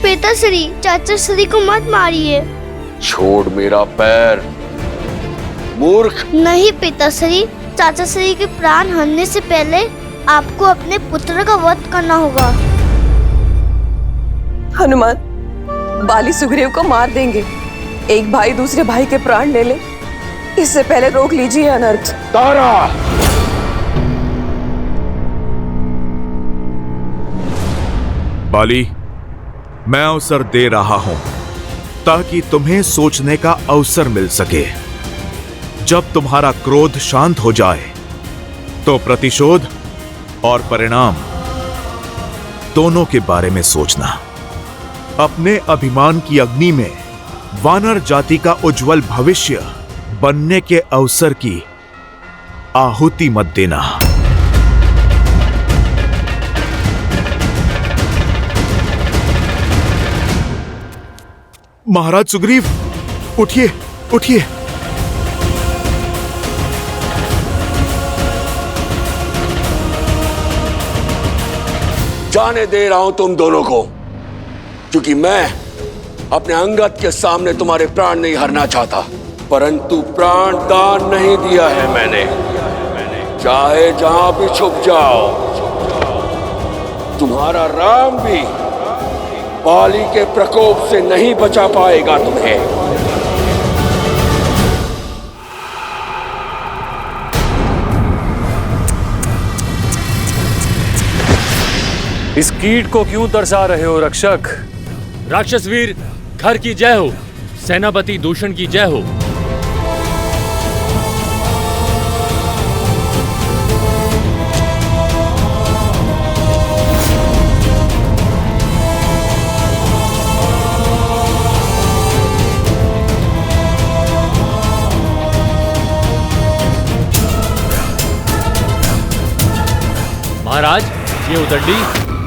पिताश्री, चाचाश्री को मत मारिए। छोड़ मेरा पैर, मूर्ख। नहीं पिताश्री, चाचाश्री के प्राण हरने से पहले आपको अपने पुत्र का वध करना होगा। हनुमान, बाली सुग्रीव को मार देंगे। एक भाई दूसरे भाई के प्राण ले ले, इससे पहले रोक लीजिए अनर्थ। तारा, बाली, मैं अवसर दे रहा हूं ताकि तुम्हें सोचने का अवसर मिल सके। जब तुम्हारा क्रोध शांत हो जाए तो प्रतिशोध और परिणाम दोनों के बारे में सोचना। अपने अभिमान की अग्नि में वानर जाति का उज्जवल भविष्य बनने के अवसर की आहुति मत देना। महाराज सुग्रीव, उठिए, उठिए। जाने दे रहा हूं तुम दोनों को, क्योंकि मैं अपने अंगद के सामने तुम्हारे प्राण नहीं हरना चाहता, परंतु प्राण दान नहीं दिया है मैंने। चाहे जहां भी छुप जाओ, तुम्हारा राम भी बाली के प्रकोप से नहीं बचा पाएगा तुम्हें। इस कीट को क्यों तरसा रहे हो रक्षक? राक्षस वीर घर की जय हो, सेनापति दूषण की जय हो। महाराज, ये उतरडी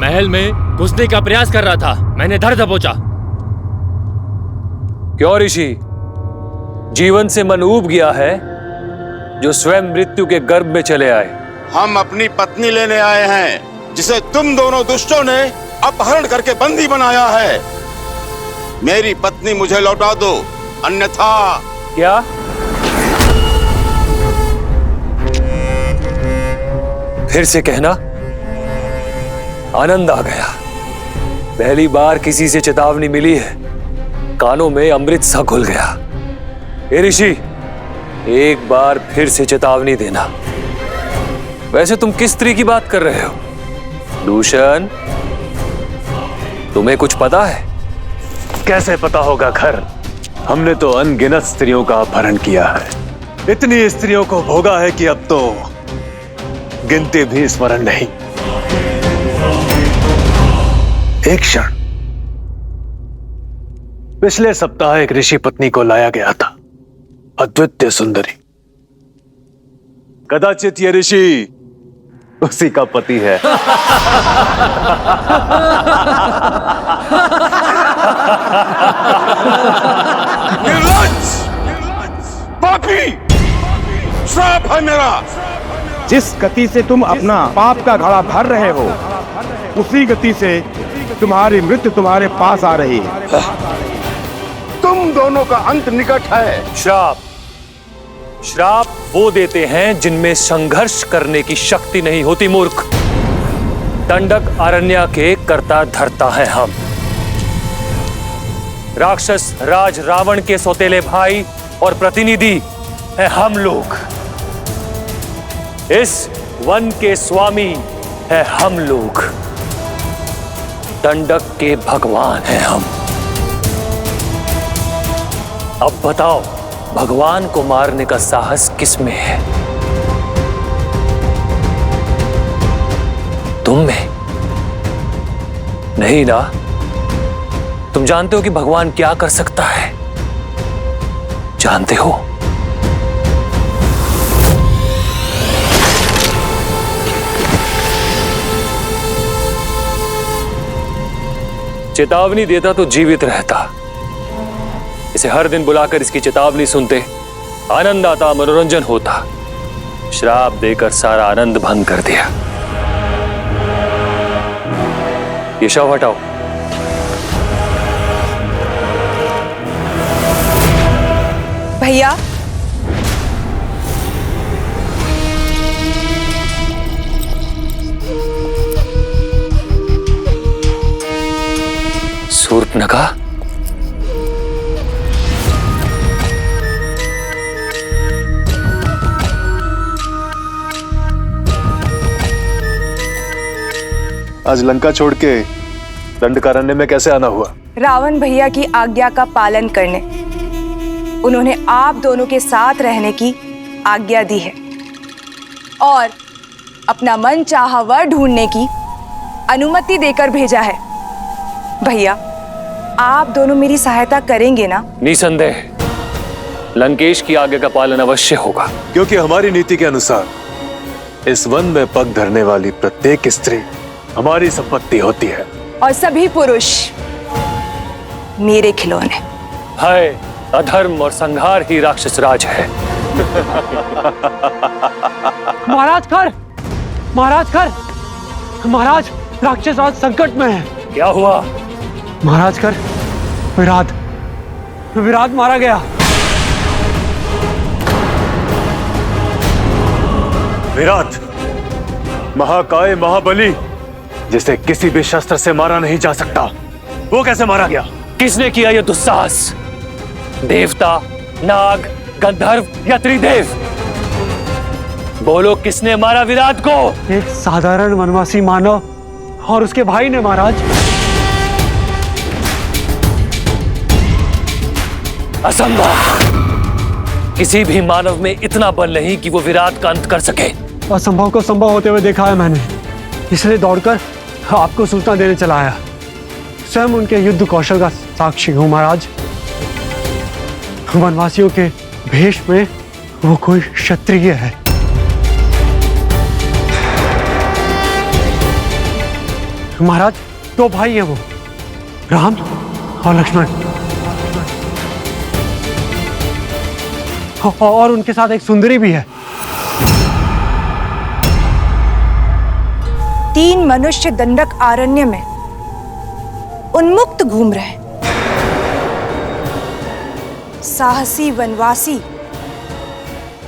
महल में घुसने का प्रयास कर रहा था, मैंने धर दबोचा। क्यों ऋषि, जीवन से मन ऊब गया है जो स्वयं मृत्यु के गर्भ में चले आए? हम अपनी पत्नी लेने आए हैं, जिसे तुम दोनों दुष्टों ने अपहरण करके बंदी बनाया है। मेरी पत्नी मुझे लौटा दो, अन्यथा। क्या? फिर से कहना। आनंद आ गया, पहली बार किसी से चेतावनी मिली है, कानों में अमृत सा घुल गया। हे ऋषि, एक बार फिर से चेतावनी देना। वैसे तुम किस स्त्री की बात कर रहे हो? दूषण, तुम्हें कुछ पता है? कैसे पता होगा खर, हमने तो अनगिनत स्त्रियों का अपहरण किया है। इतनी स्त्रियों को भोगा है कि अब तो गिनती भी स्मरण नहीं। एक क्षण, पिछले सप्ताह एक ऋषि पत्नी को लाया गया था, अद्वितीय सुंदरी। कदाचित ये ऋषि उसी का पति है। निर्लज्ज, पापी, श्राप है मेरा। जिस गति से तुम अपना पाप का घड़ा भर रहे हो, उसी गति से तुम्हारी मृत्यु तुम्हारे पास आ रही है। तुम दोनों का अंत निकट है। श्राप, श्राप वो देते हैं जिनमें संघर्ष करने की शक्ति नहीं होती, मूर्ख। दंडक अरण्य के कर्ता धर्ता है हम। राक्षस राज रावण के सौतेले भाई और प्रतिनिधि है हम लोग। इस वन के स्वामी है हम लोग। दंडक के भगवान हैं हम। अब बताओ, भगवान को मारने का साहस किसमें है? तुम में नहीं ना? तुम जानते हो कि भगवान क्या कर सकता है? जानते हो? चेतावनी देता तो जीवित रहता। इसे हर दिन बुलाकर इसकी चेतावनी सुनते, आनंद आता, मनोरंजन होता। श्राप देकर सारा आनंद भंग कर दिया। ये शव हटाओ। भैया, शूर्पणखा, आज लंका छोड़ के दंडकारण्य में कैसे आना हुआ? रावण भैया की आज्ञा का पालन करने। उन्होंने आप दोनों के साथ रहने की आज्ञा दी है और अपना मन चाहा वर ढूंढने की अनुमति देकर भेजा है। भैया, आप दोनों मेरी सहायता करेंगे ना? निसंदेह लंकेश की आज्ञा का पालन अवश्य होगा, क्योंकि हमारी नीति के अनुसार इस वन में पग धरने वाली प्रत्येक स्त्री हमारी संपत्ति होती है और सभी पुरुष मेरे खिलौने। है अधर्म और संहार ही राक्षस राज है। महाराज खर, महाराज खर, महाराज राक्षस राज संकट में है। क्या हुआ? महाराज खर, विराट मारा गया। विराट, महाकाय महाबली, जिसे किसी भी शस्त्र से मारा नहीं जा सकता, वो कैसे मारा गया? किसने किया यह दुस्साहस? देवता, नाग, गंधर्व या त्रिदेव? बोलो, किसने मारा विराट को? एक साधारण वनवासी मानव और उसके भाई ने महाराज। असंभव। किसी भी मानव में इतना बल नहीं कि वो विराट का अंत कर सके। असंभव को संभव होते हुए देखा है मैंने, इसलिए दौड़कर आपको सूचना देने चला आया। स्वयं उनके युद्ध कौशल का साक्षी हूं महाराज। वनवासियों के भेष में वो कोई क्षत्रिय है। महाराज, दो भाई हैं वो, राम और लक्ष्मण, और उनके साथ एक सुंदरी भी है। 3 मनुष्य दंडक आरण्य में उन्मुक्त घूम रहे। साहसी वनवासी,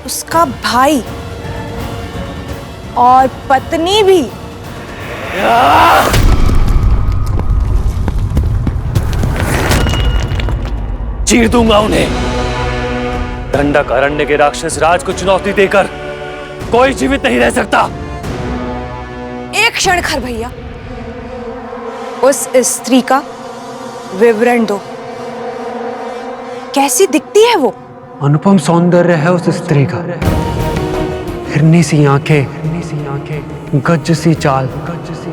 उसका भाई और पत्नी भी। चीर दूंगा उन्हें। दंडक अरण्य के राक्षस राज को चुनौती देकर कोई जीवित नहीं रह सकता। एक क्षण खर भैया, उस स्त्री का विवरण दो। कैसी दिखती है वो? अनुपम सौंदर्य है उस स्त्री का। हिरनी सी आंखें, गज सी चाल,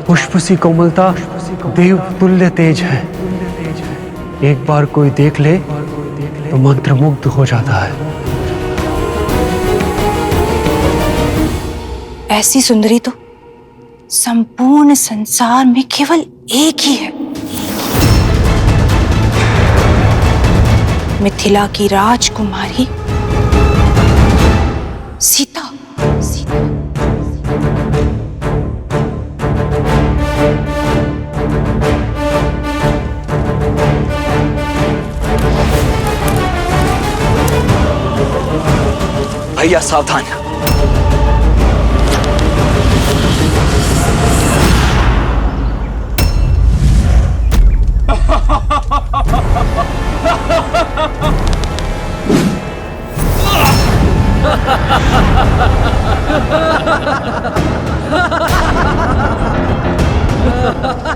पुष्प सी कोमलता, देव तुल्य तेज है। एक बार कोई देख ले तो मंत्रमुग्ध हो जाता है। ऐसी सुंदरी तो संपूर्ण संसार में केवल एक ही है। मिथिला की राजकुमारी सीता। भैया सावधान।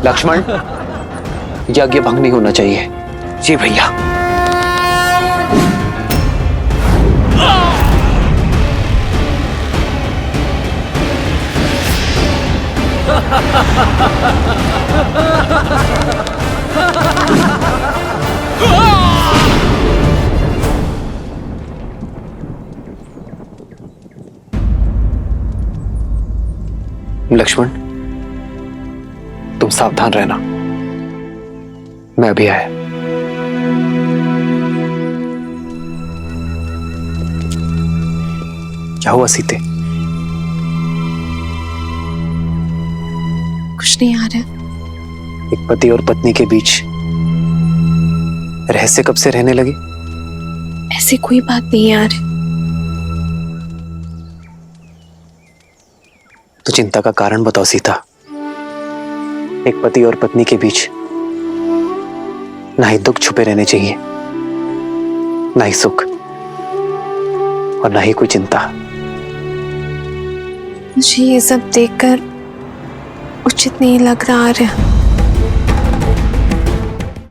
लक्ष्मण, यज्ञ भंग नहीं होना चाहिए। जी भैया। लक्ष्मण, तुम सावधान रहना, मैं अभी आया। क्या हुआ सीते? कुछ नहीं आ रहा। एक पति और पत्नी के बीच रहस्य कब से रहने लगे? ऐसी कोई बात नहीं है यार। तो चिंता का कारण बताओ सीता। एक पति और पत्नी के बीच ना ही दुख छुपे रहने चाहिए, ना ही सुख, और ना ही कोई चिंता। मुझे ये सब देखकर उचित नहीं लग रहा आर्य।